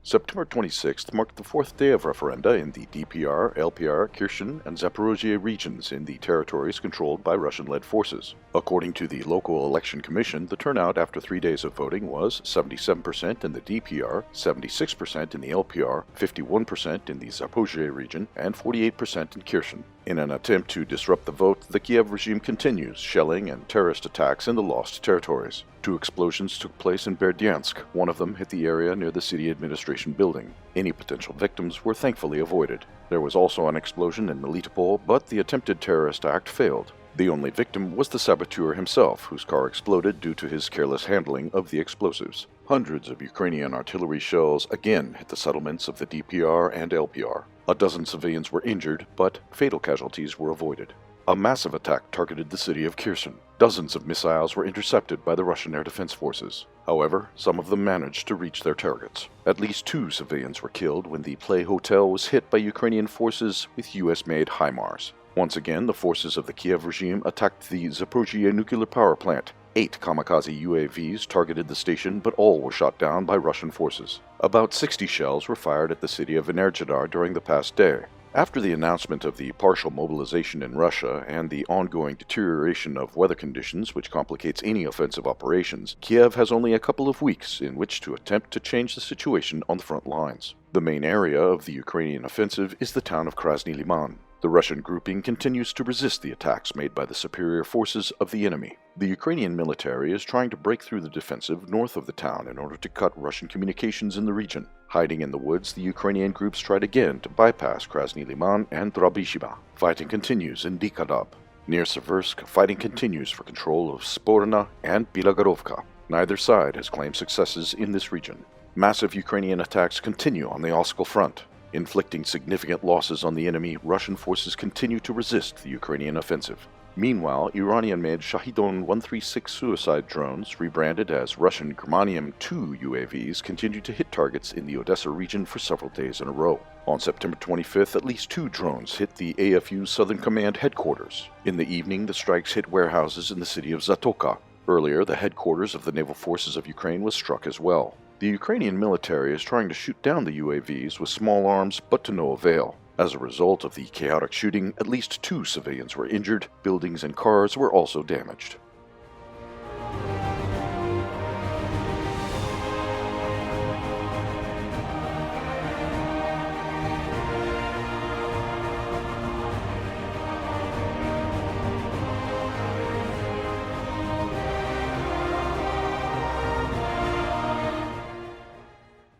September 26th marked the fourth day of referenda in the DPR, LPR, Kherson, and Zaporozhye regions in the territories controlled by Russian-led forces. According to the local election commission, the turnout after 3 days of voting was 77% in the DPR, 76% in the LPR, 51% in the Zaporozhye region, and 48% in Kherson. In an attempt to disrupt the vote, the Kiev regime continues shelling and terrorist attacks in the lost territories. 2 explosions took place in Berdyansk. One of them hit the area near the city administration building. Any potential victims were thankfully avoided. There was also an explosion in Melitopol, but the attempted terrorist act failed. The only victim was the saboteur himself, whose car exploded due to his careless handling of the explosives. Hundreds of Ukrainian artillery shells again hit the settlements of the DPR and LPR. A dozen civilians were injured, but fatal casualties were avoided. A massive attack targeted the city of Kherson. Dozens of missiles were intercepted by the Russian air defense forces. However, some of them managed to reach their targets. At least 2 civilians were killed when the Play Hotel was hit by Ukrainian forces with US-made HIMARS. Once again, the forces of the Kiev regime attacked the Zaporozhye nuclear power plant. 8 kamikaze UAVs targeted the station, but all were shot down by Russian forces. About 60 shells were fired at the city of Energodar during the past day. After the announcement of the partial mobilization in Russia and the ongoing deterioration of weather conditions which complicates any offensive operations, Kiev has only a couple of weeks in which to attempt to change the situation on the front lines. The main area of the Ukrainian offensive is the town of Krasny Liman. The Russian grouping continues to resist the attacks made by the superior forces of the enemy. The Ukrainian military is trying to break through the defensive north of the town in order to cut Russian communications in the region. Hiding in the woods, the Ukrainian groups tried again to bypass Krasny Liman and Drabyshiba. Fighting continues in Dikadab. Near Seversk, fighting continues for control of Sporna and Bilagorovka. Neither side has claimed successes in this region. Massive Ukrainian attacks continue on the Oskal front. Inflicting significant losses on the enemy, Russian forces continue to resist the Ukrainian offensive. Meanwhile, Iranian-made Shahidon 136 suicide drones, rebranded as Russian Germanium-2 UAVs, continue to hit targets in the Odessa region for several days in a row. On September 25th, at least 2 drones hit the AFU Southern Command headquarters. In the evening, the strikes hit warehouses in the city of Zatoka. Earlier, the headquarters of the naval forces of Ukraine was struck as well. The Ukrainian military is trying to shoot down the UAVs with small arms, but to no avail. As a result of the chaotic shooting, at least 2 civilians were injured. Buildings and cars were also damaged.